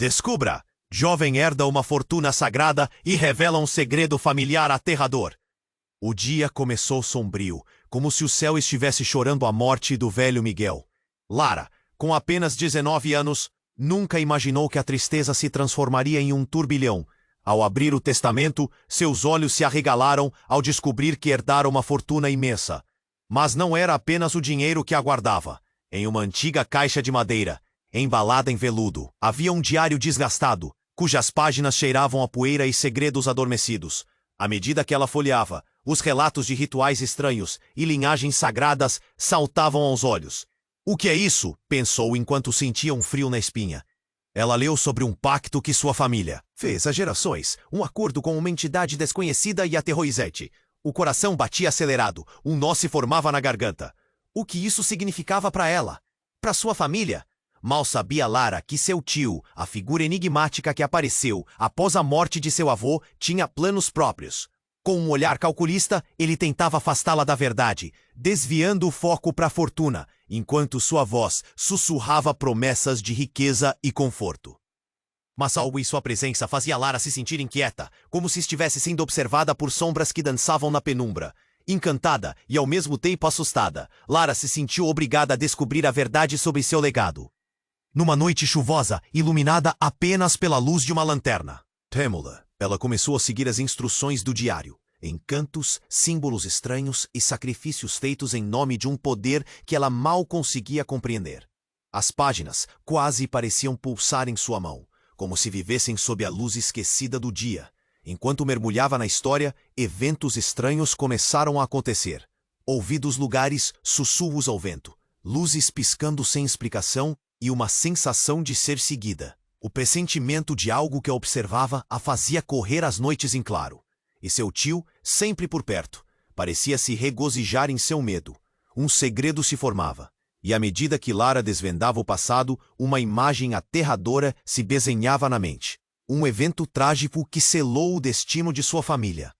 Descubra! Jovem herda uma fortuna sagrada e revela um segredo familiar aterrador. O dia começou sombrio, como se o céu estivesse chorando a morte do velho Miguel. Lara, com apenas 19 anos, nunca imaginou que a tristeza se transformaria em um turbilhão. Ao abrir o testamento, seus olhos se arregalaram ao descobrir que herdara uma fortuna imensa. Mas não era apenas o dinheiro que aguardava. Em uma antiga caixa de madeira, embalada em veludo, havia um diário desgastado, cujas páginas cheiravam a poeira e segredos adormecidos. À medida que ela folheava, os relatos de rituais estranhos e linhagens sagradas saltavam aos olhos. O que é isso? Pensou enquanto sentia um frio na espinha. Ela leu sobre um pacto que sua família fez há gerações, um acordo com uma entidade desconhecida e aterrorizante. O coração batia acelerado, um nó se formava na garganta. O que isso significava para ela? Para sua família? Mal sabia Lara que seu tio, a figura enigmática que apareceu após a morte de seu avô, tinha planos próprios. Com um olhar calculista, ele tentava afastá-la da verdade, desviando o foco para a fortuna, enquanto sua voz sussurrava promessas de riqueza e conforto. Mas algo em sua presença fazia Lara se sentir inquieta, como se estivesse sendo observada por sombras que dançavam na penumbra. Encantada e ao mesmo tempo assustada, Lara se sentiu obrigada a descobrir a verdade sobre seu legado. Numa noite chuvosa, iluminada apenas pela luz de uma lanterna trêmula, ela começou a seguir as instruções do diário. Encantos, símbolos estranhos e sacrifícios feitos em nome de um poder que ela mal conseguia compreender. As páginas quase pareciam pulsar em sua mão, como se vivessem sob a luz esquecida do dia. Enquanto mergulhava na história, eventos estranhos começaram a acontecer. Ouvi dos lugares sussurros ao vento, luzes piscando sem explicação e uma sensação de ser seguida. O pressentimento de algo que a observava a fazia correr as noites em claro. E seu tio, sempre por perto, parecia se regozijar em seu medo. Um segredo se formava, e à medida que Lara desvendava o passado, uma imagem aterradora se desenhava na mente. Um evento trágico que selou o destino de sua família.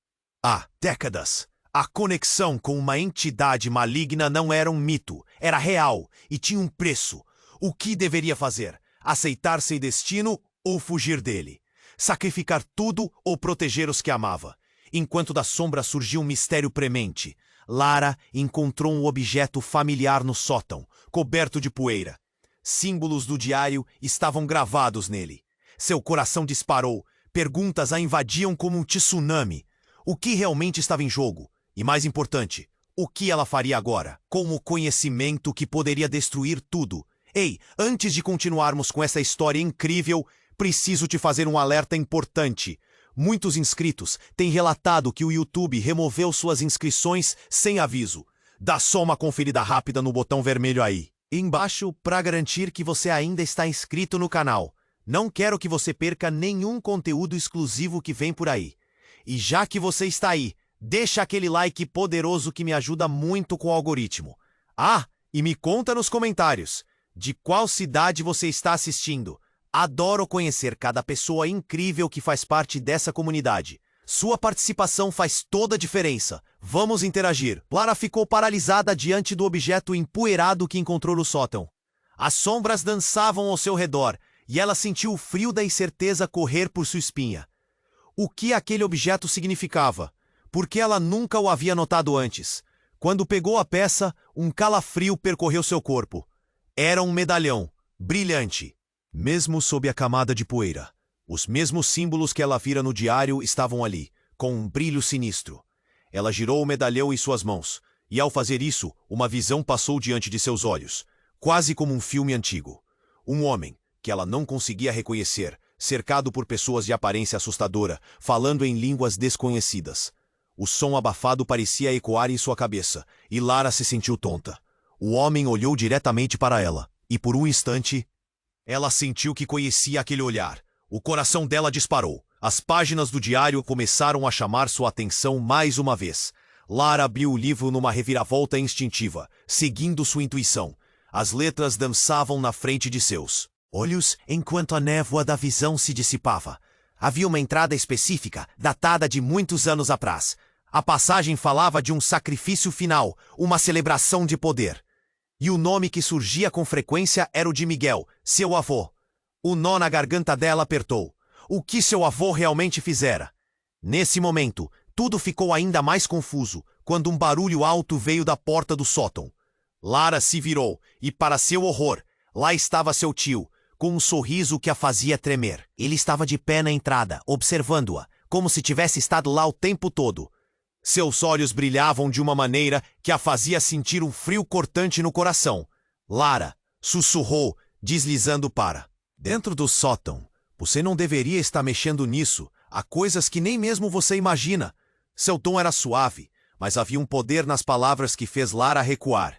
Há décadas, a conexão com uma entidade maligna não era um mito, era real e tinha um preço. O que deveria fazer? Aceitar seu destino ou fugir dele? Sacrificar tudo ou proteger os que amava? Enquanto da sombra surgiu um mistério premente, Lara encontrou um objeto familiar no sótão, coberto de poeira. Símbolos do diário estavam gravados nele. Seu coração disparou, perguntas a invadiam como um tsunami. O que realmente estava em jogo? E mais importante, o que ela faria agora, com o conhecimento que poderia destruir tudo? Ei, antes de continuarmos com essa história incrível, preciso te fazer um alerta importante. Muitos inscritos têm relatado que o YouTube removeu suas inscrições sem aviso. Dá só uma conferida rápida no botão vermelho aí, embaixo, para garantir que você ainda está inscrito no canal. Não quero que você perca nenhum conteúdo exclusivo que vem por aí. E já que você está aí, deixa aquele like poderoso que me ajuda muito com o algoritmo. Ah, e me conta nos comentários de qual cidade você está assistindo. Adoro conhecer cada pessoa incrível que faz parte dessa comunidade. Sua participação faz toda a diferença. Vamos interagir. Lara ficou paralisada diante do objeto empoeirado que encontrou no sótão. As sombras dançavam ao seu redor e ela sentiu o frio da incerteza correr por sua espinha. O que aquele objeto significava? Por que ela nunca o havia notado antes? Quando pegou a peça, um calafrio percorreu seu corpo. Era um medalhão, brilhante. Mesmo sob a camada de poeira, os mesmos símbolos que ela vira no diário estavam ali, com um brilho sinistro. Ela girou o medalhão em suas mãos, e ao fazer isso, uma visão passou diante de seus olhos, quase como um filme antigo. Um homem, que ela não conseguia reconhecer, cercado por pessoas de aparência assustadora, falando em línguas desconhecidas. O som abafado parecia ecoar em sua cabeça, e Lara se sentiu tonta. O homem olhou diretamente para ela, e por um instante, ela sentiu que conhecia aquele olhar. O coração dela disparou. As páginas do diário começaram a chamar sua atenção mais uma vez. Lara abriu o livro numa reviravolta instintiva, seguindo sua intuição. As letras dançavam na frente de seus olhos enquanto a névoa da visão se dissipava. Havia uma entrada específica, datada de muitos anos atrás. A passagem falava de um sacrifício final, uma celebração de poder. E o nome que surgia com frequência era o de Miguel, seu avô. O nó na garganta dela apertou. O que seu avô realmente fizera? Nesse momento, tudo ficou ainda mais confuso, quando um barulho alto veio da porta do sótão. Lara se virou, e para seu horror, lá estava seu tio, com um sorriso que a fazia tremer. Ele estava de pé na entrada, observando-a, como se tivesse estado lá o tempo todo. Seus olhos brilhavam de uma maneira que a fazia sentir um frio cortante no coração. Lara sussurrou, deslizando para dentro do sótão. Você não deveria estar mexendo nisso. Há coisas que nem mesmo você imagina. Seu tom era suave, mas havia um poder nas palavras que fez Lara recuar.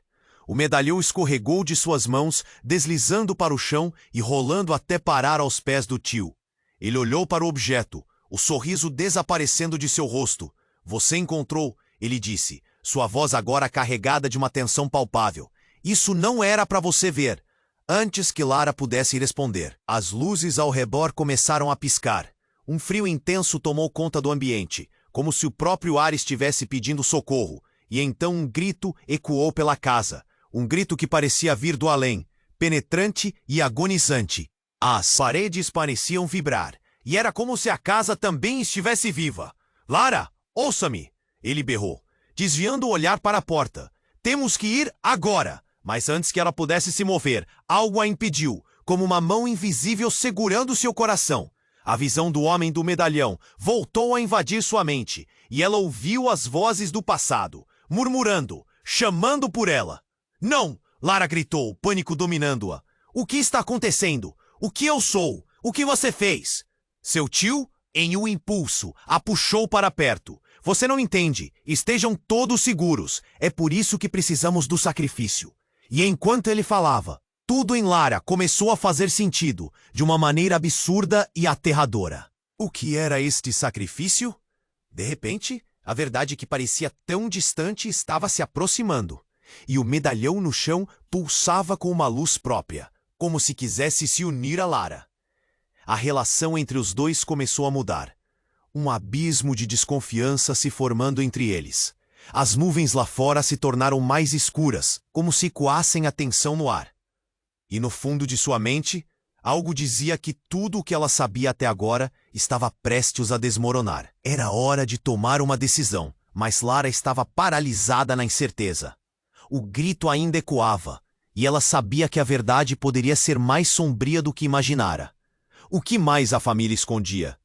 O medalhão escorregou de suas mãos, deslizando para o chão e rolando até parar aos pés do tio. Ele olhou para o objeto, o sorriso desaparecendo de seu rosto. Você encontrou, ele disse, sua voz agora carregada de uma tensão palpável. Isso não era para você ver. Antes que Lara pudesse responder, as luzes ao redor começaram a piscar. Um frio intenso tomou conta do ambiente, como se o próprio ar estivesse pedindo socorro, e então um grito ecoou pela casa. Um grito que parecia vir do além, penetrante e agonizante. As paredes pareciam vibrar, e era como se a casa também estivesse viva. Lara, ouça-me! Ele berrou, desviando o olhar para a porta. Temos que ir agora! Mas antes que ela pudesse se mover, algo a impediu, como uma mão invisível segurando seu coração. A visão do homem do medalhão voltou a invadir sua mente, e ela ouviu as vozes do passado, murmurando, chamando por ela. Não! Lara gritou, pânico dominando-a. O que está acontecendo? O que eu sou? O que você fez? Seu tio, em um impulso, a puxou para perto. Você não entende. Estejam todos seguros. É por isso que precisamos do sacrifício. E enquanto ele falava, tudo em Lara começou a fazer sentido, de uma maneira absurda e aterradora. O que era este sacrifício? De repente, a verdade que parecia tão distante estava se aproximando. E o medalhão no chão pulsava com uma luz própria, como se quisesse se unir a Lara. A relação entre os dois começou a mudar. Um abismo de desconfiança se formando entre eles. As nuvens lá fora se tornaram mais escuras, como se coassem a tensão no ar. E no fundo de sua mente, algo dizia que tudo o que ela sabia até agora estava prestes a desmoronar. Era hora de tomar uma decisão, mas Lara estava paralisada na incerteza. O grito ainda ecoava, e ela sabia que a verdade poderia ser mais sombria do que imaginara. O que mais a família escondia?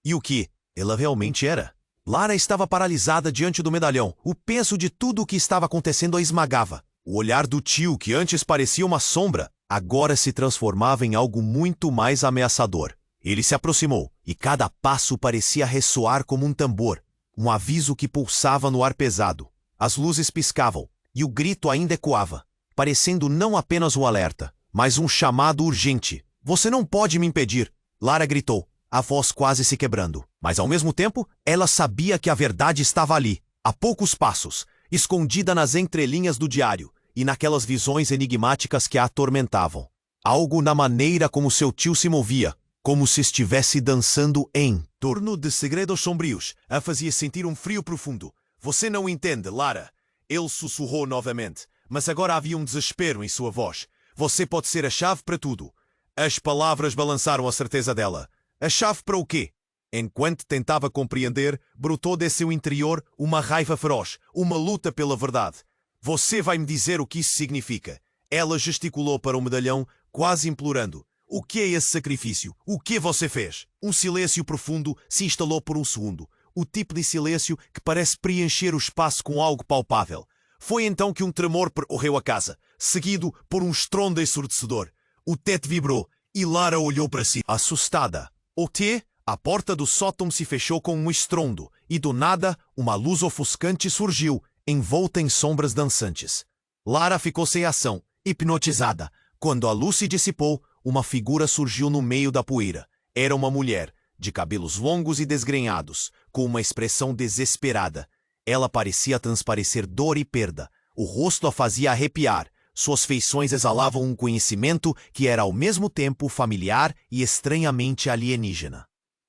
E o que ela realmente era? Lara estava paralisada diante do medalhão. O peso de tudo o que estava acontecendo a esmagava. O olhar do tio, que antes parecia uma sombra, agora se transformava em algo muito mais ameaçador. Ele se aproximou, e cada passo parecia ressoar como um tambor, um aviso que pulsava no ar pesado. As luzes piscavam, e o grito ainda ecoava, parecendo não apenas um alerta, mas um chamado urgente. Você não pode me impedir, Lara gritou, a voz quase se quebrando. Mas ao mesmo tempo, ela sabia que a verdade estava ali, a poucos passos, escondida nas entrelinhas do diário e naquelas visões enigmáticas que a atormentavam. Algo na maneira como seu tio se movia, como se estivesse dançando em torno de segredos sombrios, a fazia sentir um frio profundo. Você não entende, Lara. Ele sussurrou novamente, mas agora havia um desespero em sua voz. Você pode ser a chave para tudo. As palavras balançaram a certeza dela. A chave para o quê? Enquanto tentava compreender, brotou de seu interior uma raiva feroz, uma luta pela verdade. Você vai me dizer o que isso significa? Ela gesticulou para o medalhão, quase implorando. O que é esse sacrifício? O que você fez? Um silêncio profundo se instalou por um segundo. O tipo de silêncio que parece preencher o espaço com algo palpável. Foi então que um tremor percorreu a casa, seguido por um estrondo ensurdecedor. O teto vibrou e Lara olhou para si, assustada. O quê? A porta do sótão se fechou com um estrondo, e do nada, uma luz ofuscante surgiu, envolta em sombras dançantes. Lara ficou sem ação, hipnotizada. Quando a luz se dissipou, uma figura surgiu no meio da poeira. Era uma mulher, de cabelos longos e desgrenhados, com uma expressão desesperada. Ela parecia transparecer dor e perda. O rosto a fazia arrepiar. Suas feições exalavam um conhecimento que era ao mesmo tempo familiar e estranhamente alienígena.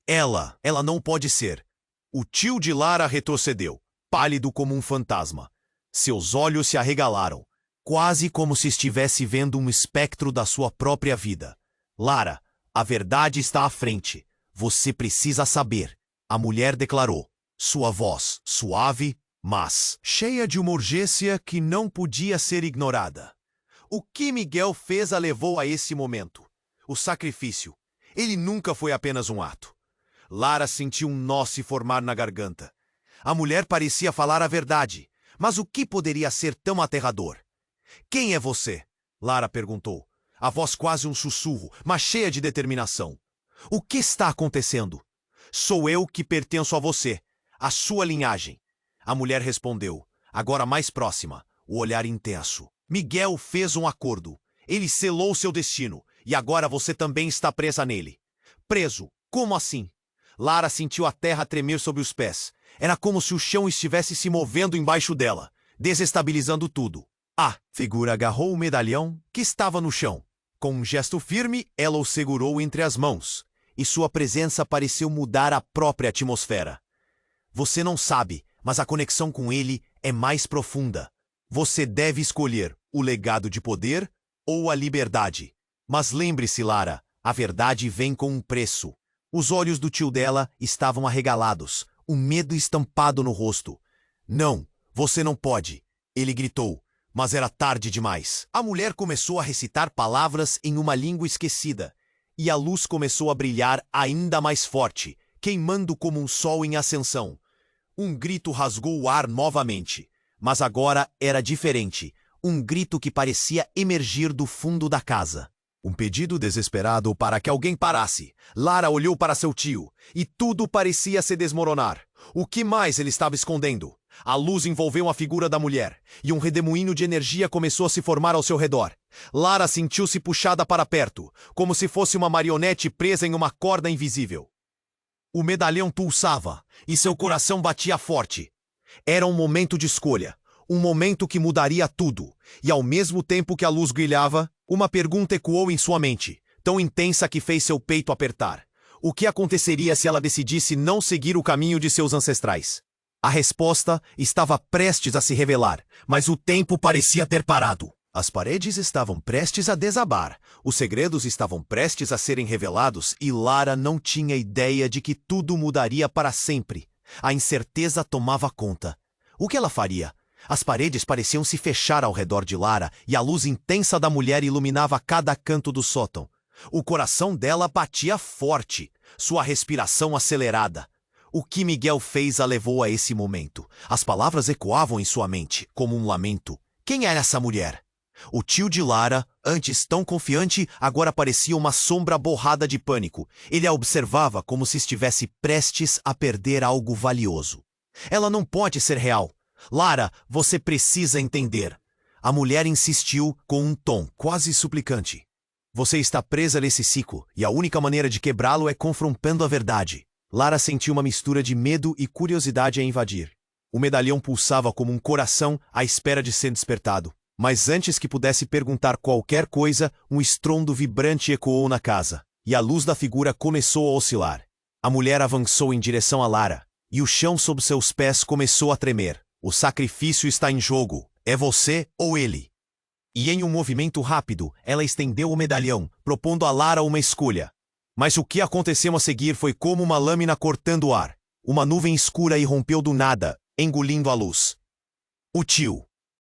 Ela não pode ser. O tio de Lara retrocedeu, pálido como um fantasma. Seus olhos se arregalaram, quase como se estivesse vendo um espectro da sua própria vida. Lara, A verdade está à frente. Você precisa saber. A mulher declarou, sua voz suave, mas cheia de uma urgência que não podia ser ignorada. O que Miguel fez a levou a esse momento. O sacrifício. Ele nunca foi apenas um ato. Lara sentiu um nó se formar na garganta. A mulher parecia falar a verdade, mas o que poderia ser tão aterrador? Quem é você? Lara perguntou. A voz quase um sussurro, mas cheia de determinação. O que está acontecendo? Sou eu que pertenço a você, a sua linhagem. A mulher respondeu, agora mais próxima, o olhar intenso. Miguel fez um acordo. Ele selou seu destino, e agora você também está presa nele. Preso? Como assim? Lara sentiu a terra tremer sob os pés. Era como se o chão estivesse se movendo embaixo dela, desestabilizando tudo. A figura agarrou o medalhão que estava no chão. Com um gesto firme, ela o segurou entre as mãos, e sua presença pareceu mudar a própria atmosfera. Você não sabe, mas a conexão com ele é mais profunda. Você deve escolher o legado de poder ou a liberdade. Mas lembre-se, Lara, a verdade vem com um preço. Os olhos do tio dela estavam arregalados, o medo estampado no rosto. Não, você não pode, ele gritou, mas era tarde demais. A mulher começou a recitar palavras em uma língua esquecida, e a luz começou a brilhar ainda mais forte, queimando como um sol em ascensão. Um grito rasgou o ar novamente, mas agora era diferente, um grito que parecia emergir do fundo da casa. Um pedido desesperado para que alguém parasse. Lara olhou para seu tio, e tudo parecia se desmoronar. O que mais ele estava escondendo? A luz envolveu a figura da mulher, e um redemoinho de energia começou a se formar ao seu redor. Lara sentiu-se puxada para perto, como se fosse uma marionete presa em uma corda invisível. O medalhão pulsava, e seu coração batia forte. Era um momento de escolha, um momento que mudaria tudo, e ao mesmo tempo que a luz brilhava, uma pergunta ecoou em sua mente, tão intensa que fez seu peito apertar. O que aconteceria se ela decidisse não seguir o caminho de seus ancestrais? A resposta estava prestes a se revelar, mas o tempo parecia ter parado. As paredes estavam prestes a desabar, os segredos estavam prestes a serem revelados e Lara não tinha ideia de que tudo mudaria para sempre. A incerteza tomava conta. O que ela faria? As paredes pareciam se fechar ao redor de Lara e a luz intensa da mulher iluminava cada canto do sótão. O coração dela batia forte, sua respiração acelerada. O que Miguel fez a levou a esse momento. As palavras ecoavam em sua mente, como um lamento. Quem era essa mulher? O tio de Lara, antes tão confiante, agora parecia uma sombra borrada de pânico. Ele a observava como se estivesse prestes a perder algo valioso. Ela não pode ser real. Lara, você precisa entender. A mulher insistiu com um tom quase suplicante. Você está presa nesse ciclo, e a única maneira de quebrá-lo é confrontando a verdade. Lara sentiu uma mistura de medo e curiosidade a invadir. O medalhão pulsava como um coração à espera de ser despertado. Mas antes que pudesse perguntar qualquer coisa, um estrondo vibrante ecoou na casa, e a luz da figura começou a oscilar. A mulher avançou em direção a Lara, e o chão sob seus pés começou a tremer. O sacrifício está em jogo. É você ou ele. E em um movimento rápido, ela estendeu o medalhão, propondo a Lara uma escolha. Mas o que aconteceu a seguir foi como uma lâmina cortando o ar. Uma nuvem escura irrompeu do nada, engolindo a luz. O tio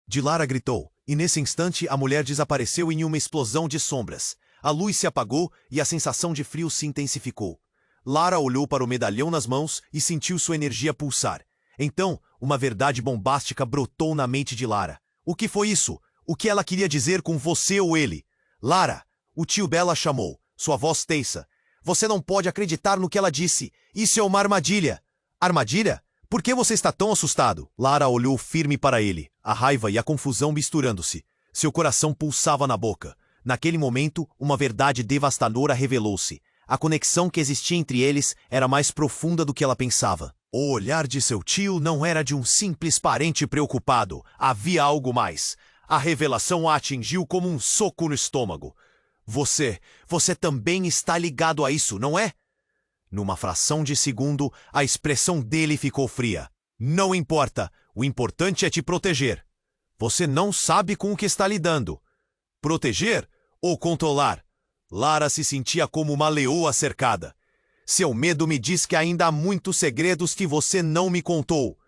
de Lara gritou, e nesse instante a mulher desapareceu em uma explosão de sombras. A luz se apagou e a sensação de frio se intensificou. Lara olhou para o medalhão nas mãos e sentiu sua energia pulsar. Então, uma verdade bombástica brotou na mente de Lara. O que foi isso? O que ela queria dizer com você ou ele? Lara, o tio dela chamou, sua voz teiça. Você não pode acreditar no que ela disse. Isso é uma armadilha. Armadilha? Por que você está tão assustado? Lara olhou firme para ele, a raiva e a confusão misturando-se. Seu coração pulsava na boca. Naquele momento, uma verdade devastadora revelou-se. A conexão que existia entre eles era mais profunda do que ela pensava. O olhar de seu tio não era de um simples parente preocupado. Havia algo mais. A revelação a atingiu como um soco no estômago. Você também está ligado a isso, não é? Numa fração de segundo, a expressão dele ficou fria. Não importa. O importante é te proteger. Você não sabe com o que está lidando. Proteger ou controlar? Lara se sentia como uma leoa cercada. Seu medo me diz que ainda há muitos segredos que você não me contou.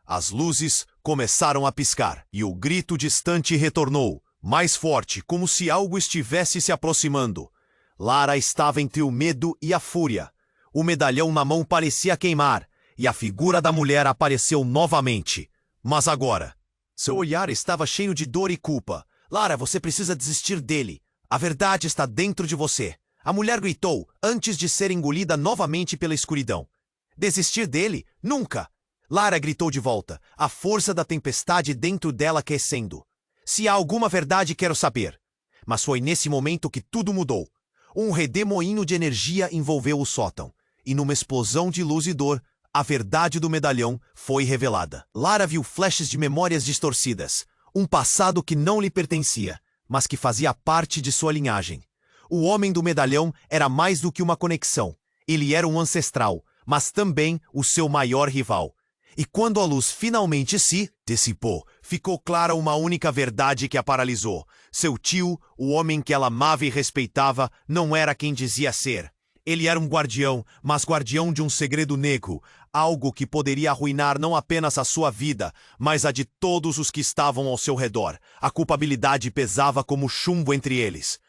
As luzes começaram a piscar e o grito distante retornou, mais forte, como se algo estivesse se aproximando. Lara estava entre o medo e a fúria. O medalhão na mão parecia queimar e a figura da mulher apareceu novamente. Mas agora, seu olhar estava cheio de dor e culpa. Lara, você precisa desistir dele. A verdade está dentro de você. A mulher gritou antes de ser engolida novamente pela escuridão. Desistir dele? Nunca! Lara gritou de volta, a força da tempestade dentro dela crescendo. Se há alguma verdade, quero saber. Mas foi nesse momento que tudo mudou. Um redemoinho de energia envolveu o sótão, e numa explosão de luz e dor, a verdade do medalhão foi revelada. Lara viu flashes de memórias distorcidas, um passado que não lhe pertencia, mas que fazia parte de sua linhagem. O homem do medalhão era mais do que uma conexão. Ele era um ancestral, mas também o seu maior rival. E quando a luz finalmente se dissipou, ficou clara uma única verdade que a paralisou. Seu tio, o homem que ela amava e respeitava, não era quem dizia ser. Ele era um guardião, mas guardião de um segredo negro, algo que poderia arruinar não apenas a sua vida, mas a de todos os que estavam ao seu redor. A culpabilidade pesava como chumbo entre eles.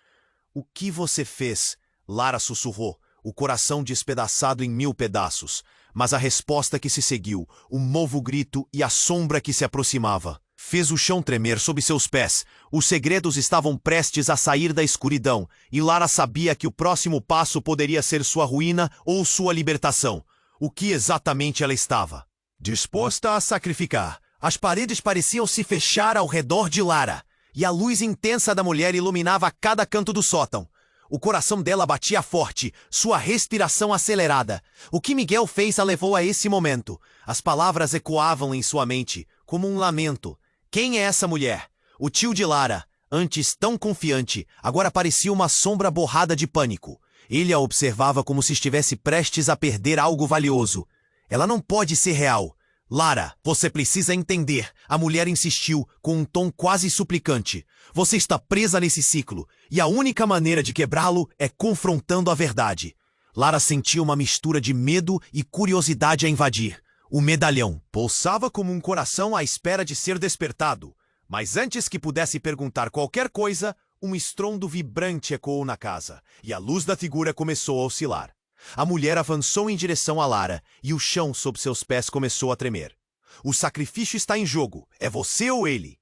O que você fez? Lara sussurrou, o coração despedaçado em 1000 pedaços. Mas a resposta que se seguiu, o novo grito e a sombra que se aproximava, fez o chão tremer sob seus pés. Os segredos estavam prestes a sair da escuridão, e Lara sabia que o próximo passo poderia ser sua ruína ou sua libertação. O que exatamente ela estava disposta a sacrificar? As paredes pareciam se fechar ao redor de Lara, e a luz intensa da mulher iluminava cada canto do sótão. O coração dela batia forte, sua respiração acelerada. O que Miguel fez a levou a esse momento. As palavras ecoavam em sua mente, como um lamento. Quem é essa mulher? O tio de Lara, antes tão confiante, agora parecia uma sombra borrada de pânico. Ele a observava como se estivesse prestes a perder algo valioso. Ela não pode ser real. Lara, você precisa entender. A mulher insistiu, com um tom quase suplicante. Você está presa nesse ciclo, e a única maneira de quebrá-lo é confrontando a verdade. Lara sentia uma mistura de medo e curiosidade a invadir. O medalhão pulsava como um coração à espera de ser despertado. Mas antes que pudesse perguntar qualquer coisa, um estrondo vibrante ecoou na casa, e a luz da figura começou a oscilar. A mulher avançou em direção a Lara, e o chão sob seus pés começou a tremer. O sacrifício está em jogo, é você ou ele?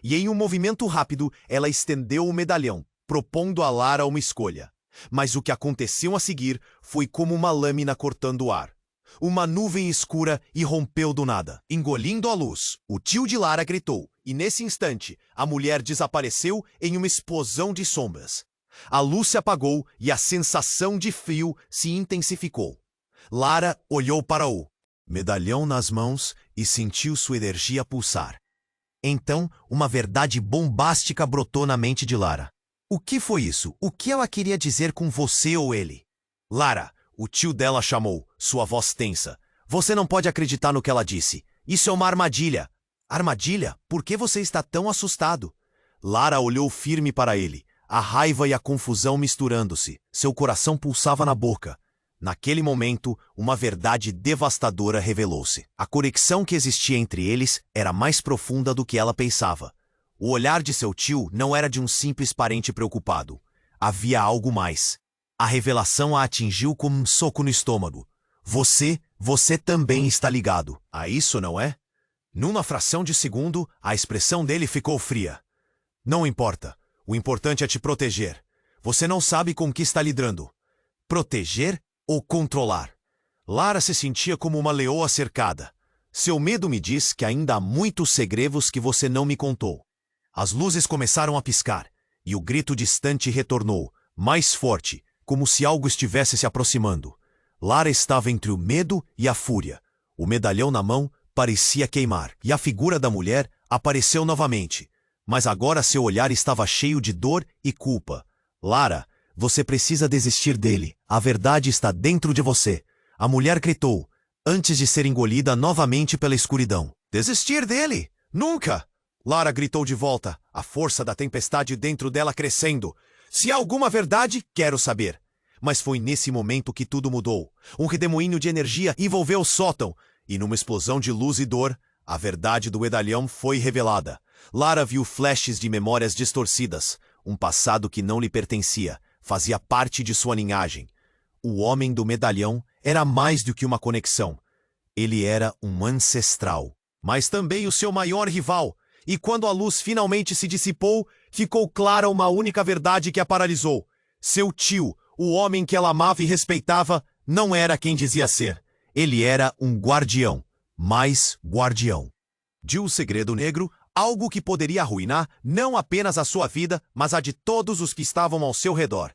E em um movimento rápido, ela estendeu o medalhão, propondo a Lara uma escolha. Mas o que aconteceu a seguir foi como uma lâmina cortando o ar. Uma nuvem escura irrompeu do nada, engolindo a luz. O tio de Lara gritou, e nesse instante, a mulher desapareceu em uma explosão de sombras. A luz se apagou e a sensação de frio se intensificou. Lara olhou para o medalhão nas mãos e sentiu sua energia pulsar. Então, uma verdade bombástica brotou na mente de Lara. O que foi isso? O que ela queria dizer com você ou ele? Lara, o tio dela chamou, sua voz tensa. Você não pode acreditar no que ela disse. Isso é uma armadilha. Armadilha? Por que você está tão assustado? Lara olhou firme para ele. A raiva e a confusão misturando-se. Seu coração pulsava na boca. Naquele momento, uma verdade devastadora revelou-se. A conexão que existia entre eles era mais profunda do que ela pensava. O olhar de seu tio não era de um simples parente preocupado. Havia algo mais. A revelação a atingiu como um soco no estômago. Você também está ligado a isso, não é? Numa fração de segundo, a expressão dele ficou fria. Não importa. O importante é te proteger. Você não sabe com que está lidando. Proteger ou controlar? Lara se sentia como uma leoa cercada. Seu medo me diz que ainda há muitos segredos que você não me contou. As luzes começaram a piscar, e o grito distante retornou, mais forte, como se algo estivesse se aproximando. Lara estava entre o medo e a fúria. O medalhão na mão parecia queimar, e a figura da mulher apareceu novamente. Mas agora seu olhar estava cheio de dor e culpa. Lara, você precisa desistir dele. A verdade está dentro de você. A mulher gritou, antes de ser engolida novamente pela escuridão. Desistir dele? Nunca! Lara gritou de volta, a força da tempestade dentro dela crescendo. Se há alguma verdade, quero saber. Mas foi nesse momento que tudo mudou. Um redemoinho de energia envolveu o sótão, e numa explosão de luz e dor, a verdade do medalhão foi revelada. Lara viu flashes de memórias distorcidas, um passado que não lhe pertencia, fazia parte de sua linhagem. O homem do medalhão era mais do que uma conexão. Ele era um ancestral, mas também o seu maior rival. E quando a luz finalmente se dissipou, ficou clara uma única verdade que a paralisou. Seu tio, o homem que ela amava e respeitava, não era quem dizia ser. Ele era um guardião, mais guardião. De um segredo negro, algo que poderia arruinar não apenas a sua vida, mas a de todos os que estavam ao seu redor.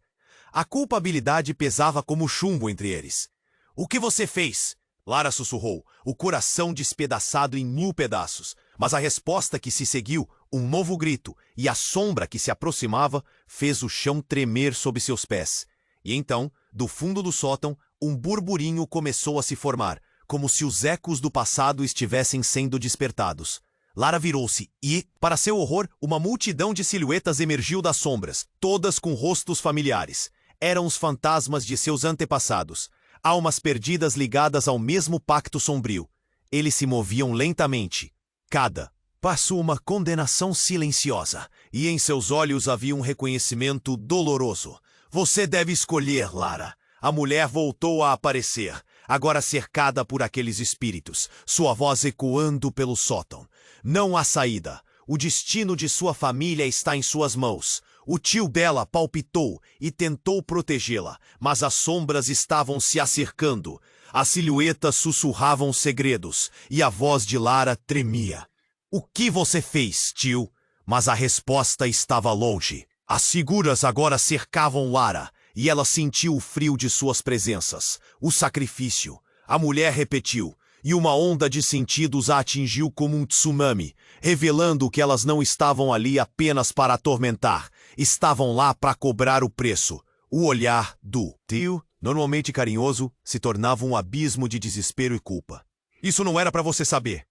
A culpabilidade pesava como chumbo entre eles. "O que você fez?" Lara sussurrou, o coração despedaçado em 1000 pedaços. Mas a resposta que se seguiu, um novo grito, e a sombra que se aproximava, fez o chão tremer sob seus pés. E então, do fundo do sótão, um burburinho começou a se formar, como se os ecos do passado estivessem sendo despertados. Lara virou-se e, para seu horror, uma multidão de silhuetas emergiu das sombras, todas com rostos familiares. Eram os fantasmas de seus antepassados, almas perdidas ligadas ao mesmo pacto sombrio. Eles se moviam lentamente. Cada passo uma condenação silenciosa, e em seus olhos havia um reconhecimento doloroso. "Você deve escolher, Lara." A mulher voltou a aparecer, agora cercada por aqueles espíritos, sua voz ecoando pelo sótão. "Não há saída. O destino de sua família está em suas mãos." O tio dela palpitou e tentou protegê-la, mas as sombras estavam se acercando. As silhuetas sussurravam segredos, e a voz de Lara tremia. "O que você fez, tio?" Mas a resposta estava longe. As figuras agora cercavam Lara, e ela sentiu o frio de suas presenças. O sacrifício. A mulher repetiu, e uma onda de sentidos a atingiu como um tsunami, revelando que elas não estavam ali apenas para atormentar, estavam lá para cobrar o preço. O olhar do tio, normalmente carinhoso, se tornava um abismo de desespero e culpa. "Isso não era para você saber."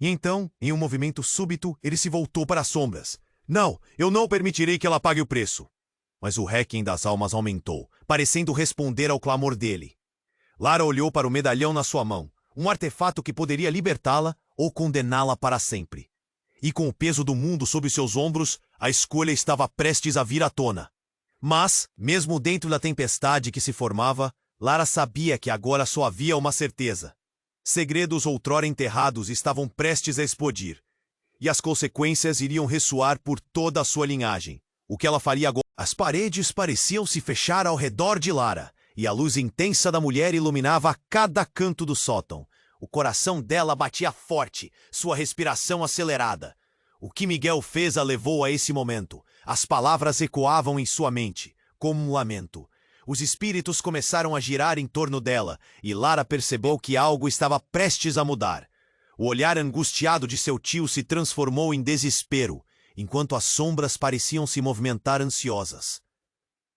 E então, em um movimento súbito, ele se voltou para as sombras. "Não, eu não permitirei que ela pague o preço." Mas o Requiem das almas aumentou, parecendo responder ao clamor dele. Lara olhou para o medalhão na sua mão, um artefato que poderia libertá-la ou condená-la para sempre. E com o peso do mundo sob seus ombros, a escolha estava prestes a vir à tona. Mas, mesmo dentro da tempestade que se formava, Lara sabia que agora só havia uma certeza. Segredos outrora enterrados estavam prestes a explodir, e as consequências iriam ressoar por toda a sua linhagem. O que ela faria agora? As paredes pareciam se fechar ao redor de Lara, e a luz intensa da mulher iluminava cada canto do sótão. O coração dela batia forte, sua respiração acelerada. O que Miguel fez a levou a esse momento. As palavras ecoavam em sua mente, como um lamento. Os espíritos começaram a girar em torno dela, e Lara percebeu que algo estava prestes a mudar. O olhar angustiado de seu tio se transformou em desespero, enquanto as sombras pareciam se movimentar ansiosas.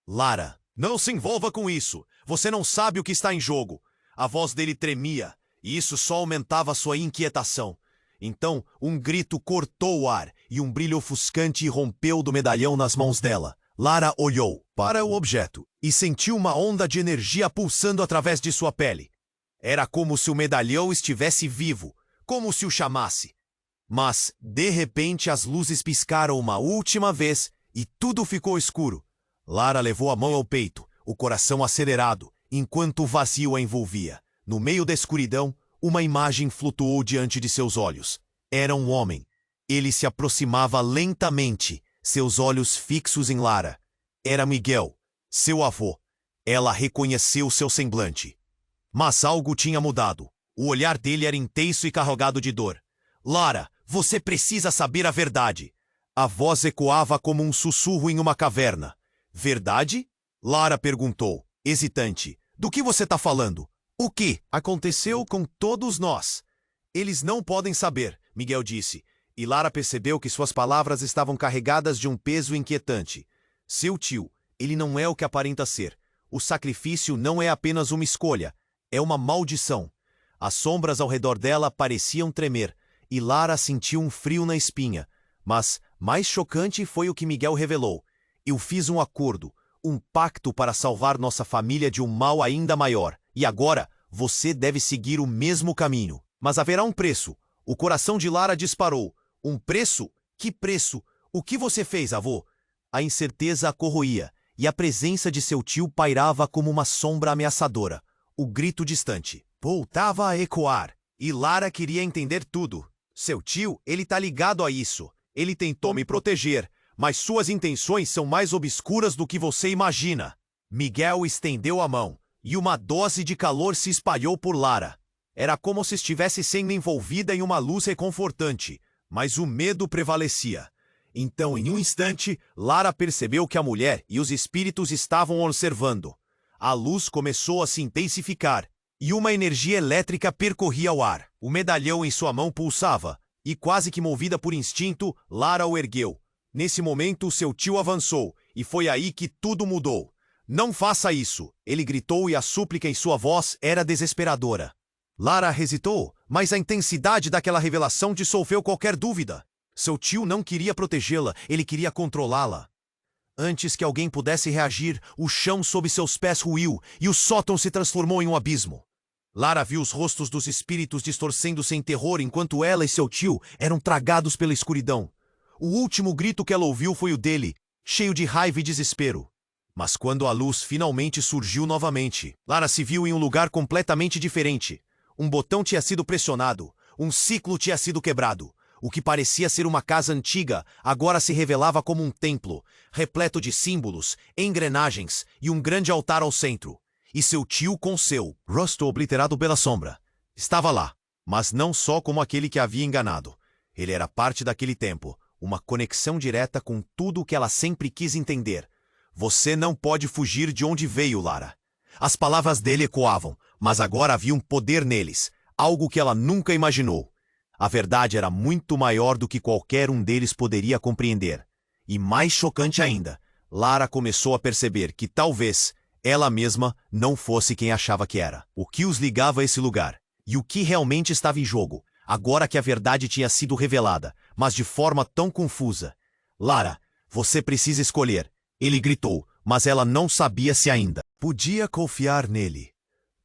"Lara, não se envolva com isso. Você não sabe o que está em jogo." A voz dele tremia, e isso só aumentava sua inquietação. Então, um grito cortou o ar, e um brilho ofuscante irrompeu do medalhão nas mãos dela. Lara olhou para o objeto e sentiu uma onda de energia pulsando através de sua pele. Era como se o medalhão estivesse vivo, como se o chamasse. Mas, de repente, as luzes piscaram uma última vez e tudo ficou escuro. Lara levou a mão ao peito, o coração acelerado, enquanto o vazio a envolvia. No meio da escuridão, uma imagem flutuou diante de seus olhos. Era um homem. Ele se aproximava lentamente, seus olhos fixos em Lara. Era Miguel, seu avô. Ela reconheceu seu semblante. Mas algo tinha mudado. O olhar dele era intenso e carregado de dor. "Lara, você precisa saber a verdade." A voz ecoava como um sussurro em uma caverna. "Verdade?" Lara perguntou, hesitante. "Do que você está falando?" "O que aconteceu com todos nós?" "Eles não podem saber," Miguel disse, e Lara percebeu que suas palavras estavam carregadas de um peso inquietante. Seu tio, ele não é o que aparenta ser. O sacrifício não é apenas uma escolha, é uma maldição. As sombras ao redor dela pareciam tremer, e Lara sentiu um frio na espinha. Mas mais chocante foi o que Miguel revelou. Eu fiz um acordo, um pacto para salvar nossa família de um mal ainda maior, e agora você deve seguir o mesmo caminho. Mas haverá um preço. O coração de Lara disparou. Um preço? Que preço? O que você fez, avô? A incerteza a corroía, e a presença de seu tio pairava como uma sombra ameaçadora. O grito distante voltava a ecoar, e Lara queria entender tudo. Seu tio, ele tá ligado a isso. Ele tentou me proteger, mas suas intenções são mais obscuras do que você imagina. Miguel estendeu a mão, e uma dose de calor se espalhou por Lara. Era como se estivesse sendo envolvida em uma luz reconfortante, mas o medo prevalecia. Então, em um instante, Lara percebeu que a mulher e os espíritos estavam observando. A luz começou a se intensificar, e uma energia elétrica percorria o ar. O medalhão em sua mão pulsava, e quase que movida por instinto, Lara o ergueu. Nesse momento, seu tio avançou, e foi aí que tudo mudou. Não faça isso! Ele gritou e a súplica em sua voz era desesperadora. Lara hesitou, mas a intensidade daquela revelação dissolveu qualquer dúvida. Seu tio não queria protegê-la, ele queria controlá-la. Antes que alguém pudesse reagir, o chão sob seus pés ruiu e o sótão se transformou em um abismo. Lara viu os rostos dos espíritos distorcendo-se em terror enquanto ela e seu tio eram tragados pela escuridão. O último grito que ela ouviu foi o dele, cheio de raiva e desespero. Mas quando a luz finalmente surgiu novamente, Lara se viu em um lugar completamente diferente. Um botão tinha sido pressionado, um ciclo tinha sido quebrado. O que parecia ser uma casa antiga agora se revelava como um templo, repleto de símbolos, engrenagens e um grande altar ao centro. E seu tio com seu rosto obliterado pela sombra estava lá, mas não só como aquele que havia enganado. Ele era parte daquele tempo, uma conexão direta com tudo o que ela sempre quis entender. Você não pode fugir de onde veio, Lara. As palavras dele ecoavam, mas agora havia um poder neles, algo que ela nunca imaginou. A verdade era muito maior do que qualquer um deles poderia compreender. E mais chocante ainda, Lara começou a perceber que talvez ela mesma não fosse quem achava que era. O que os ligava a esse lugar? E o que realmente estava em jogo, agora que a verdade tinha sido revelada, mas de forma tão confusa? Lara, você precisa escolher. Ele gritou, mas ela não sabia se ainda podia confiar nele.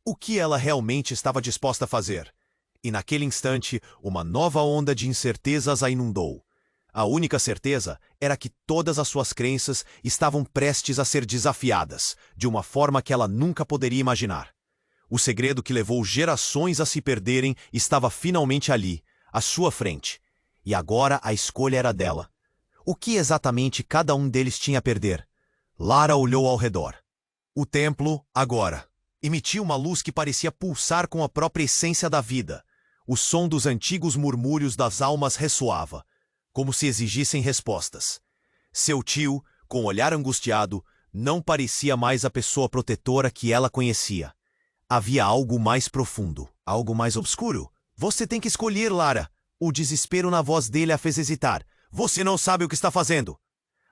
O que ela realmente estava disposta a fazer? E naquele instante, uma nova onda de incertezas a inundou. A única certeza era que todas as suas crenças estavam prestes a ser desafiadas, de uma forma que ela nunca poderia imaginar. O segredo que levou gerações a se perderem estava finalmente ali, à sua frente. E agora a escolha era dela. O que exatamente cada um deles tinha a perder? Lara olhou ao redor. O templo, agora, emitia uma luz que parecia pulsar com a própria essência da vida. O som dos antigos murmúrios das almas ressoava, como se exigissem respostas. Seu tio, com olhar angustiado, não parecia mais a pessoa protetora que ela conhecia. Havia algo mais profundo, algo mais obscuro. Você tem que escolher, Lara. O desespero na voz dele a fez hesitar. Você não sabe o que está fazendo.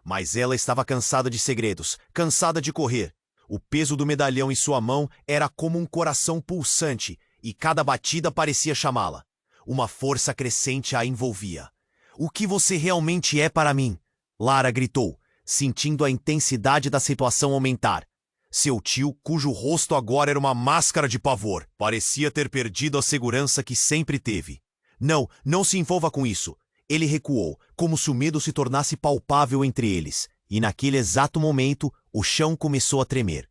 Mas ela estava cansada de segredos, cansada de correr. O peso do medalhão em sua mão era como um coração pulsante, e cada batida parecia chamá-la. Uma força crescente a envolvia. O que você realmente é para mim? Lara gritou, sentindo a intensidade da situação aumentar. Seu tio, cujo rosto agora era uma máscara de pavor, parecia ter perdido a segurança que sempre teve. Não, não se envolva com isso. Ele recuou, como se o medo se tornasse palpável entre eles. E naquele exato momento, o chão começou a tremer.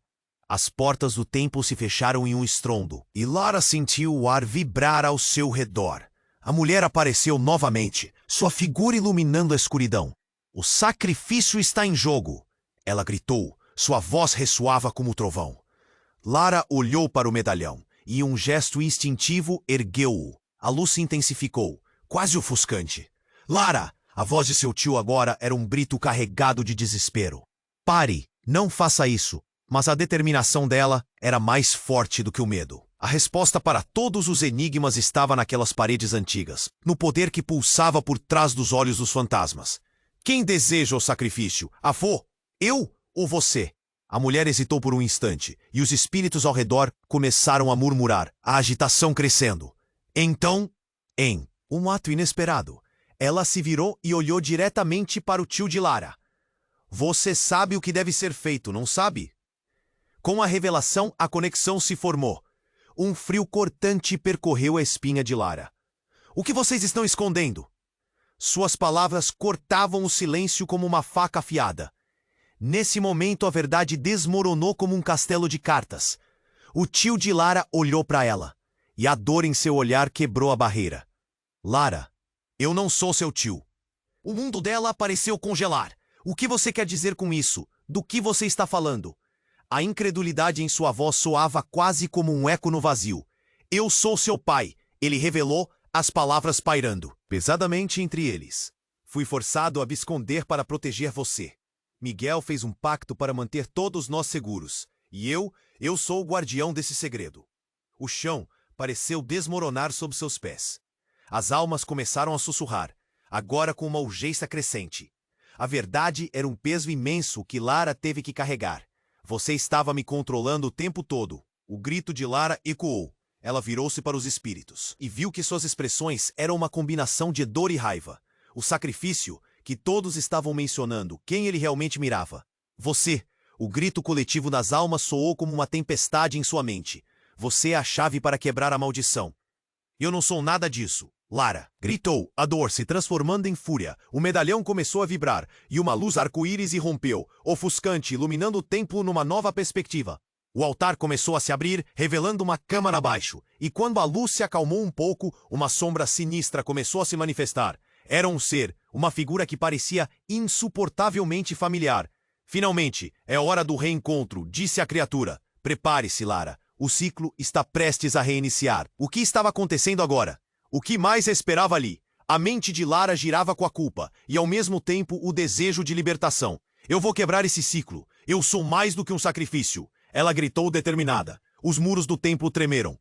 As portas do templo se fecharam em um estrondo, e Lara sentiu o ar vibrar ao seu redor. A mulher apareceu novamente, sua figura iluminando a escuridão. O sacrifício está em jogo, ela gritou, sua voz ressoava como trovão. Lara olhou para o medalhão, e em um gesto instintivo ergueu-o. A luz se intensificou, quase ofuscante. Lara! A voz de seu tio agora era um grito carregado de desespero. Pare! Não faça isso! Mas a determinação dela era mais forte do que o medo. A resposta para todos os enigmas estava naquelas paredes antigas, no poder que pulsava por trás dos olhos dos fantasmas. Quem deseja o sacrifício? Avô? Eu ou você? A mulher hesitou por um instante, e os espíritos ao redor começaram a murmurar, a agitação crescendo. Então, em um ato inesperado, ela se virou e olhou diretamente para o tio de Lara. Você sabe o que deve ser feito, não sabe? Com a revelação, a conexão se formou. Um frio cortante percorreu a espinha de Lara. O que vocês estão escondendo? Suas palavras cortavam o silêncio como uma faca afiada. Nesse momento, a verdade desmoronou como um castelo de cartas. O tio de Lara olhou para ela, e a dor em seu olhar quebrou a barreira. Lara, eu não sou seu tio. O mundo dela pareceu congelar. O que você quer dizer com isso? Do que você está falando? A incredulidade em sua voz soava quase como um eco no vazio. Eu sou seu pai, ele revelou, as palavras pairando pesadamente entre eles. Fui forçado a me esconder para proteger você. Miguel fez um pacto para manter todos nós seguros. E eu sou o guardião desse segredo. O chão pareceu desmoronar sob seus pés. As almas começaram a sussurrar, agora com uma urgência crescente. A verdade era um peso imenso que Lara teve que carregar. Você estava me controlando o tempo todo. O grito de Lara ecoou. Ela virou-se para os espíritos e viu que suas expressões eram uma combinação de dor e raiva. O sacrifício que todos estavam mencionando, quem ele realmente mirava. Você. O grito coletivo das almas soou como uma tempestade em sua mente. Você é a chave para quebrar a maldição. Eu não sou nada disso. Lara gritou, a dor se transformando em fúria. O medalhão começou a vibrar, e uma luz arco-íris irrompeu, ofuscante, iluminando o templo numa nova perspectiva. O altar começou a se abrir, revelando uma câmara abaixo, e quando a luz se acalmou um pouco, uma sombra sinistra começou a se manifestar. Era um ser, uma figura que parecia insuportavelmente familiar. Finalmente, é hora do reencontro, disse a criatura. Prepare-se, Lara. O ciclo está prestes a reiniciar. O que estava acontecendo agora? O que mais esperava ali? A mente de Lara girava com a culpa e, ao mesmo tempo, o desejo de libertação. Eu vou quebrar esse ciclo. Eu sou mais do que um sacrifício. Ela gritou determinada. Os muros do templo tremeram,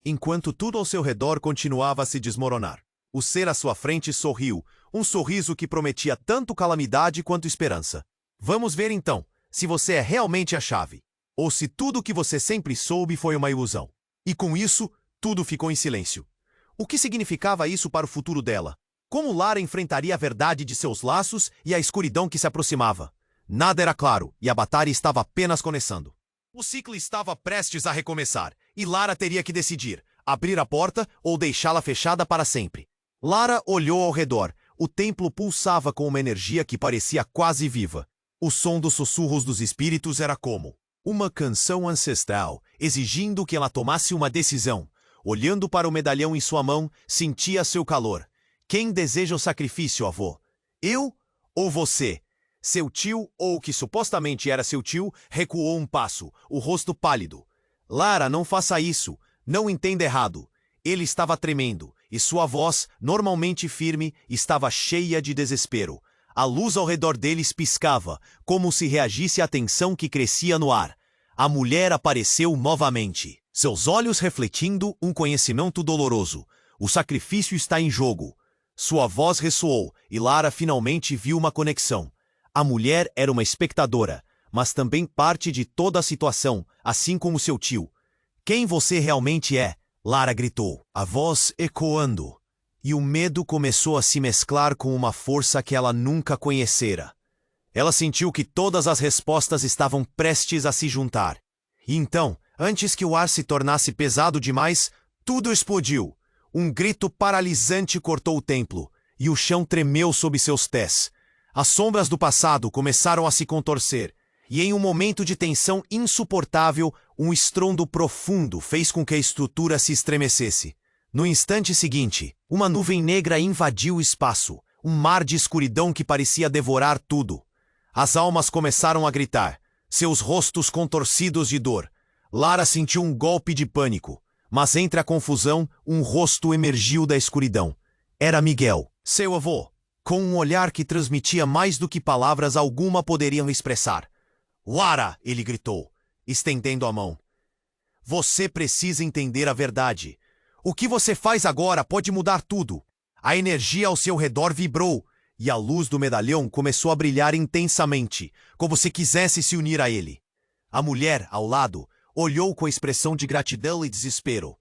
enquanto tudo ao seu redor continuava a se desmoronar. O ser à sua frente sorriu, um sorriso que prometia tanto calamidade quanto esperança. Vamos ver então, se você é realmente a chave, ou se tudo o que você sempre soube foi uma ilusão. E com isso, tudo ficou em silêncio. O que significava isso para o futuro dela? Como Lara enfrentaria a verdade de seus laços e a escuridão que se aproximava? Nada era claro, e a batalha estava apenas começando. O ciclo estava prestes a recomeçar, e Lara teria que decidir, abrir a porta ou deixá-la fechada para sempre. Lara olhou ao redor. O templo pulsava com uma energia que parecia quase viva. O som dos sussurros dos espíritos era como uma canção ancestral, exigindo que ela tomasse uma decisão. Olhando para o medalhão em sua mão, sentia seu calor. Quem deseja o sacrifício, avô? Eu ou você? Seu tio, ou o que supostamente era seu tio, recuou um passo, o rosto pálido. Lara, não faça isso. Não entenda errado. Ele estava tremendo, e sua voz, normalmente firme, estava cheia de desespero. A luz ao redor deles piscava, como se reagisse à tensão que crescia no ar. A mulher apareceu novamente, seus olhos refletindo um conhecimento doloroso. O sacrifício está em jogo. Sua voz ressoou, e Lara finalmente viu uma conexão. A mulher era uma espectadora, mas também parte de toda a situação, assim como seu tio. Quem você realmente é? Lara gritou, a voz ecoando. E o medo começou a se mesclar com uma força que ela nunca conhecera. Ela sentiu que todas as respostas estavam prestes a se juntar. E então, antes que o ar se tornasse pesado demais, tudo explodiu. Um grito paralisante cortou o templo, e o chão tremeu sob seus pés. As sombras do passado começaram a se contorcer, e em um momento de tensão insuportável, um estrondo profundo fez com que a estrutura se estremecesse. No instante seguinte, uma nuvem negra invadiu o espaço, um mar de escuridão que parecia devorar tudo. As almas começaram a gritar, seus rostos contorcidos de dor. Lara sentiu um golpe de pânico, mas entre a confusão, um rosto emergiu da escuridão. Era Miguel, seu avô, com um olhar que transmitia mais do que palavras alguma poderiam expressar. Lara, ele gritou, estendendo a mão. Você precisa entender a verdade. O que você faz agora pode mudar tudo. A energia ao seu redor vibrou, e a luz do medalhão começou a brilhar intensamente, como se quisesse se unir a ele. A mulher, ao lado, olhou com expressão de gratidão e desespero.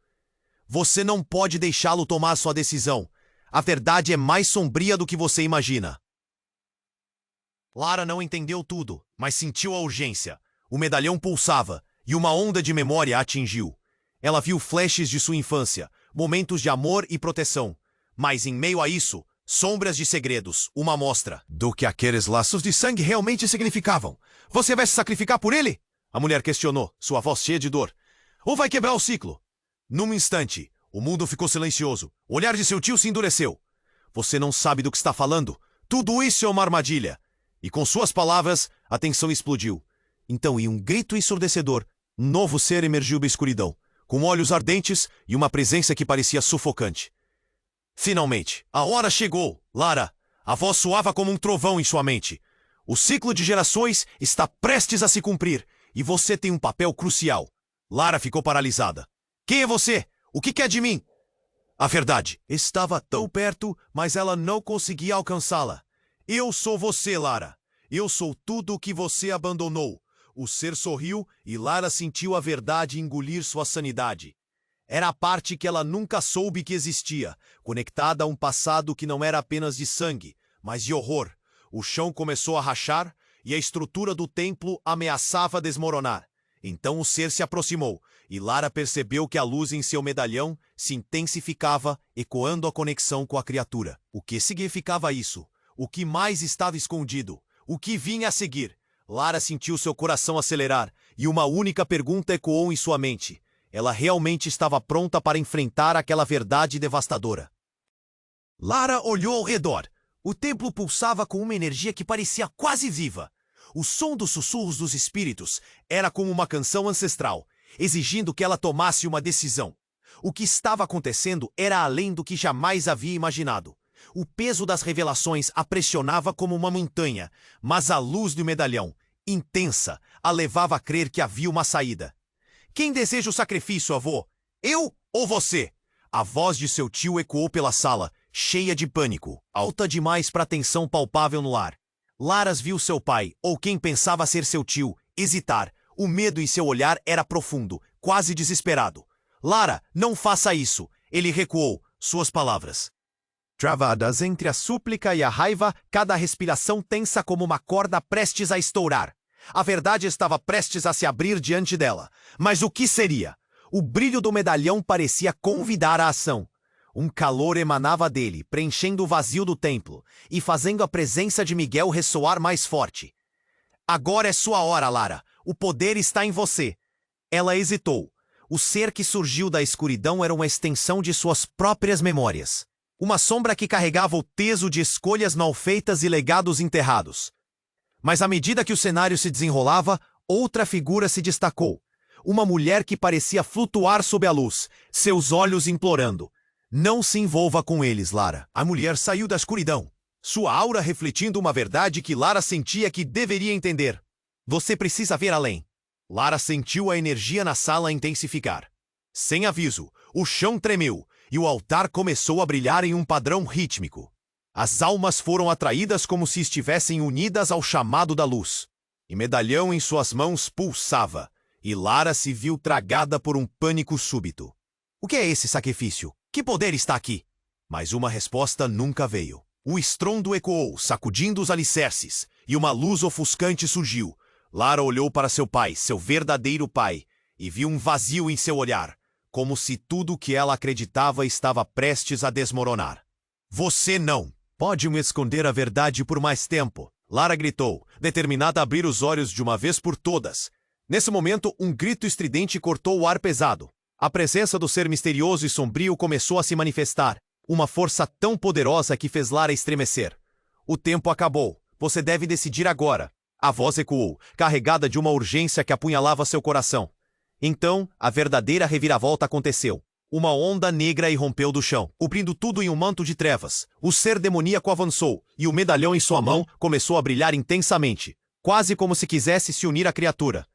Você não pode deixá-lo tomar sua decisão. A verdade é mais sombria do que você imagina. Lara não entendeu tudo, mas sentiu a urgência. O medalhão pulsava, e uma onda de memória a atingiu. Ela viu flashes de sua infância, momentos de amor e proteção. Mas em meio a isso, sombras de segredos, uma amostra do que aqueles laços de sangue realmente significavam. Você vai se sacrificar por ele? A mulher questionou, sua voz cheia de dor. Ou vai quebrar o ciclo? Num instante, o mundo ficou silencioso. O olhar de seu tio se endureceu. Você não sabe do que está falando. Tudo isso é uma armadilha. E com suas palavras, a tensão explodiu. Então, em um grito ensurdecedor, um novo ser emergiu da escuridão, com olhos ardentes e uma presença que parecia sufocante. Finalmente, a hora chegou, Lara. A voz soava como um trovão em sua mente. O ciclo de gerações está prestes a se cumprir, e você tem um papel crucial. Lara ficou paralisada. Quem é você? O que quer de mim? A verdade estava tão perto, mas ela não conseguia alcançá-la. Eu sou você, Lara. Eu sou tudo o que você abandonou. O ser sorriu e Lara sentiu a verdade engolir sua sanidade. Era a parte que ela nunca soube que existia, conectada a um passado que não era apenas de sangue, mas de horror. O chão começou a rachar e a estrutura do templo ameaçava desmoronar. Então o ser se aproximou, e Lara percebeu que a luz em seu medalhão se intensificava, ecoando a conexão com a criatura. O que significava isso? O que mais estava escondido? O que vinha a seguir? Lara sentiu seu coração acelerar, e uma única pergunta ecoou em sua mente. Ela realmente estava pronta para enfrentar aquela verdade devastadora. Lara olhou ao redor. O templo pulsava com uma energia que parecia quase viva. O som dos sussurros dos espíritos era como uma canção ancestral, exigindo que ela tomasse uma decisão. O que estava acontecendo era além do que jamais havia imaginado. O peso das revelações a pressionava como uma montanha, mas a luz do medalhão, intensa, a levava a crer que havia uma saída. Quem deseja o sacrifício, avô? Eu ou você? A voz de seu tio ecoou pela sala, cheia de pânico, alta demais para a tensão palpável no lar. Lara viu seu pai, ou quem pensava ser seu tio, hesitar. O medo em seu olhar era profundo, quase desesperado. Lara, não faça isso! Ele recuou, suas palavras. Travadas entre a súplica e a raiva, cada respiração tensa como uma corda prestes a estourar. A verdade estava prestes a se abrir diante dela. Mas o que seria? O brilho do medalhão parecia convidar a ação. Um calor emanava dele, preenchendo o vazio do templo e fazendo a presença de Miguel ressoar mais forte. Agora é sua hora, Lara. O poder está em você. Ela hesitou. O ser que surgiu da escuridão era uma extensão de suas próprias memórias. Uma sombra que carregava o peso de escolhas mal feitas e legados enterrados. Mas à medida que o cenário se desenrolava, outra figura se destacou. Uma mulher que parecia flutuar sob a luz, seus olhos implorando. Não se envolva com eles, Lara. A mulher saiu da escuridão, sua aura refletindo uma verdade que Lara sentia que deveria entender. Você precisa ver além. Lara sentiu a energia na sala intensificar. Sem aviso, o chão tremeu e o altar começou a brilhar em um padrão rítmico. As almas foram atraídas como se estivessem unidas ao chamado da luz. E medalhão em suas mãos pulsava, e Lara se viu tragada por um pânico súbito. O que é esse sacrifício? Que poder está aqui? Mas uma resposta nunca veio. O estrondo ecoou, sacudindo os alicerces, e uma luz ofuscante surgiu. Lara olhou para seu pai, seu verdadeiro pai, e viu um vazio em seu olhar, como se tudo o que ela acreditava estava prestes a desmoronar. Você não pode me esconder a verdade por mais tempo, Lara gritou, determinada a abrir os olhos de uma vez por todas. Nesse momento, um grito estridente cortou o ar pesado. A presença do ser misterioso e sombrio começou a se manifestar, uma força tão poderosa que fez Lara estremecer. O tempo acabou. Você deve decidir agora. A voz ecoou, carregada de uma urgência que apunhalava seu coração. Então, a verdadeira reviravolta aconteceu. Uma onda negra irrompeu do chão, cobrindo tudo em um manto de trevas. O ser demoníaco avançou, e o medalhão em sua mão começou a brilhar intensamente, quase como se quisesse se unir à criatura.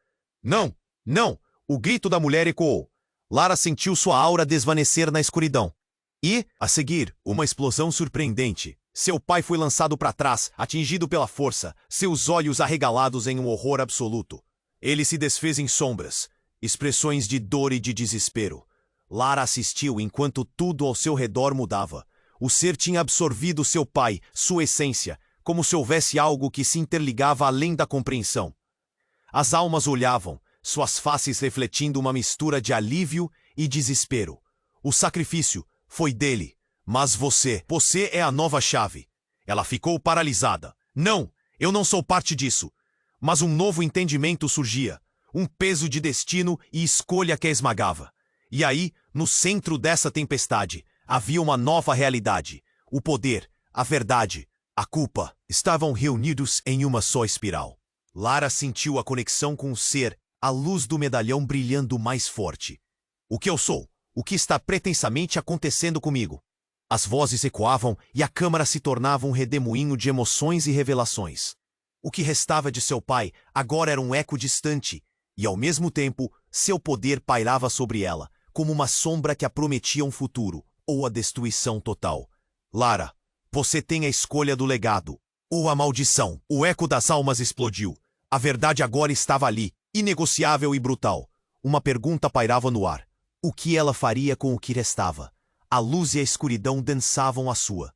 Não! Não! O grito da mulher ecoou. Lara sentiu sua aura desvanecer na escuridão. E, a seguir, uma explosão surpreendente. Seu pai foi lançado para trás, atingido pela força, seus olhos arregalados em um horror absoluto. Ele se desfez em sombras, expressões de dor e de desespero. Lara assistiu enquanto tudo ao seu redor mudava. O ser tinha absorvido seu pai, sua essência, como se houvesse algo que se interligava além da compreensão. As almas olhavam, suas faces refletindo uma mistura de alívio e desespero. O sacrifício foi dele, mas você é a nova chave. Ela ficou paralisada. Não, eu não sou parte disso. Mas um novo entendimento surgia, um peso de destino e escolha que a esmagava. E aí, no centro dessa tempestade, havia uma nova realidade. O poder, a verdade, a culpa estavam reunidos em uma só espiral. Lara sentiu a conexão com o ser, a luz do medalhão brilhando mais forte. O que eu sou? O que está pretensamente acontecendo comigo? As vozes ecoavam e a câmara se tornava um redemoinho de emoções e revelações. O que restava de seu pai agora era um eco distante, e ao mesmo tempo, seu poder pairava sobre ela, como uma sombra que a prometia um futuro, ou a destruição total. Lara, você tem a escolha do legado, ou a maldição. O eco das almas explodiu. A verdade agora estava ali, inegociável e brutal. Uma pergunta pairava no ar. O que ela faria com o que restava? A luz e a escuridão dançavam a sua.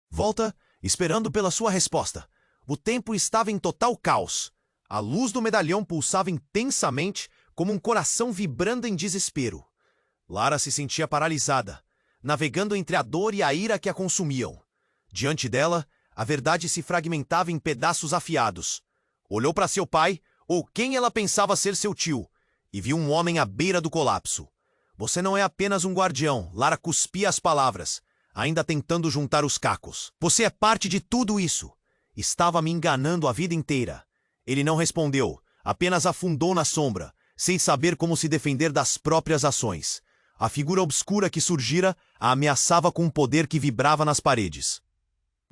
Volta, esperando pela sua resposta. O tempo estava em total caos. A luz do medalhão pulsava intensamente, como um coração vibrando em desespero. Lara se sentia paralisada, navegando entre a dor e a ira que a consumiam. Diante dela, a verdade se fragmentava em pedaços afiados. Olhou para seu pai, ou quem ela pensava ser seu tio, e viu um homem à beira do colapso. Você não é apenas um guardião, Lara cuspia as palavras, ainda tentando juntar os cacos. Você é parte de tudo isso. Estava me enganando a vida inteira. Ele não respondeu, apenas afundou na sombra, sem saber como se defender das próprias ações. A figura obscura que surgira a ameaçava com um poder que vibrava nas paredes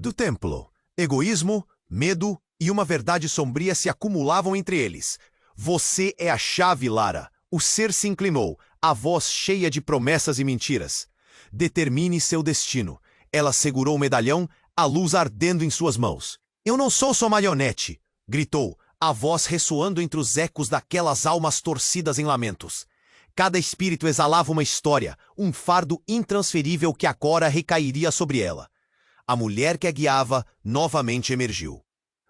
do templo. Egoísmo, medo e uma verdade sombria se acumulavam entre eles. Você é a chave, Lara. O ser se inclinou, a voz cheia de promessas e mentiras. Determine seu destino. Ela segurou o medalhão, a luz ardendo em suas mãos. Eu não sou sua marionete, gritou, a voz ressoando entre os ecos daquelas almas torcidas em lamentos. Cada espírito exalava uma história, um fardo intransferível que agora recairia sobre ela. A mulher que a guiava novamente emergiu.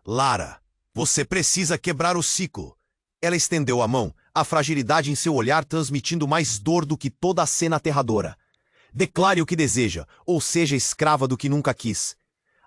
Lara, você precisa quebrar o ciclo. Ela estendeu a mão, a fragilidade em seu olhar transmitindo mais dor do que toda a cena aterradora. Declare o que deseja, ou seja escrava do que nunca quis.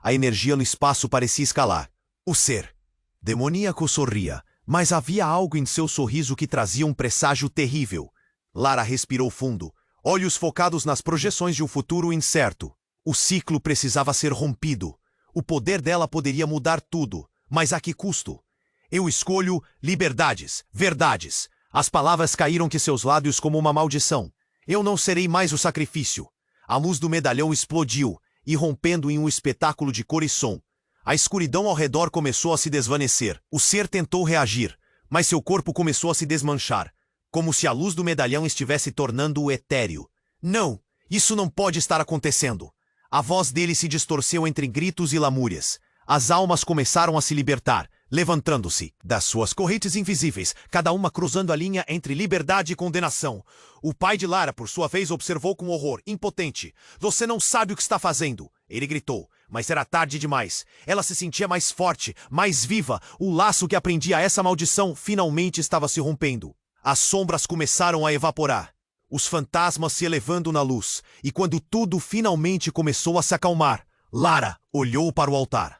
A energia no espaço parecia escalar. O ser demoníaco sorria, mas havia algo em seu sorriso que trazia um presságio terrível. Lara respirou fundo, olhos focados nas projeções de um futuro incerto. O ciclo precisava ser rompido. O poder dela poderia mudar tudo, mas a que custo? Eu escolho liberdades, verdades. As palavras caíram de seus lábios como uma maldição. Eu não serei mais o sacrifício. A luz do medalhão explodiu, irrompendo em um espetáculo de cor e som. A escuridão ao redor começou a se desvanecer. O ser tentou reagir, mas seu corpo começou a se desmanchar, como se a luz do medalhão estivesse tornando-o etéreo. Não, isso não pode estar acontecendo. A voz dele se distorceu entre gritos e lamúrias. As almas começaram a se libertar, levantando-se das suas correntes invisíveis, cada uma cruzando a linha entre liberdade e condenação. O pai de Lara, por sua vez, observou com horror, impotente. Você não sabe o que está fazendo, ele gritou, mas era tarde demais. Ela se sentia mais forte, mais viva. O laço que aprendia essa maldição finalmente estava se rompendo. As sombras começaram a evaporar, os fantasmas se elevando na luz, e quando tudo finalmente começou a se acalmar, Lara olhou para o altar.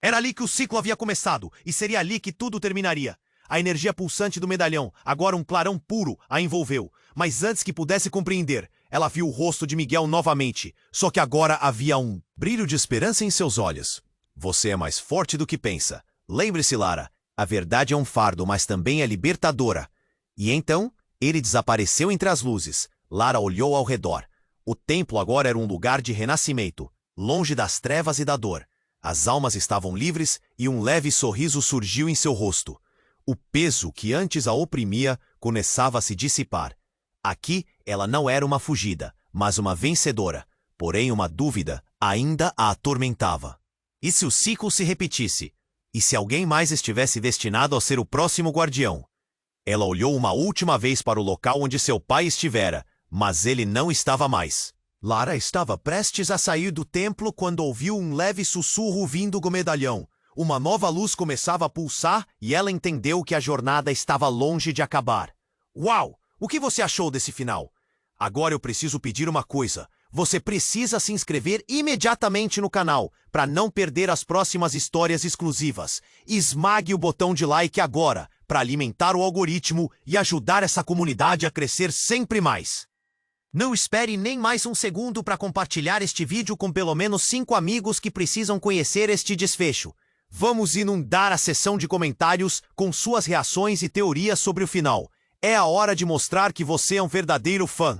Era ali que o ciclo havia começado, e seria ali que tudo terminaria. A energia pulsante do medalhão, agora um clarão puro, a envolveu. Mas antes que pudesse compreender, ela viu o rosto de Miguel novamente. Só que agora havia um brilho de esperança em seus olhos. Você é mais forte do que pensa. Lembre-se, Lara, a verdade é um fardo, mas também é libertadora. E então, ele desapareceu entre as luzes. Lara olhou ao redor. O templo agora era um lugar de renascimento, longe das trevas e da dor. As almas estavam livres e um leve sorriso surgiu em seu rosto. O peso que antes a oprimia começava a se dissipar. Aqui ela não era uma fugida, mas uma vencedora. Porém, uma dúvida ainda a atormentava. E se o ciclo se repetisse? E se alguém mais estivesse destinado a ser o próximo guardião? Ela olhou uma última vez para o local onde seu pai estivera, mas ele não estava mais. Lara estava prestes a sair do templo quando ouviu um leve sussurro vindo do medalhão. Uma nova luz começava a pulsar e ela entendeu que a jornada estava longe de acabar. Uau! O que você achou desse final? Agora eu preciso pedir uma coisa. Você precisa se inscrever imediatamente no canal para não perder as próximas histórias exclusivas. Esmague o botão de like agora para alimentar o algoritmo e ajudar essa comunidade a crescer sempre mais. Não espere nem mais um segundo para compartilhar este vídeo com pelo menos 5 amigos que precisam conhecer este desfecho. Vamos inundar a seção de comentários com suas reações e teorias sobre o final. É a hora de mostrar que você é um verdadeiro fã.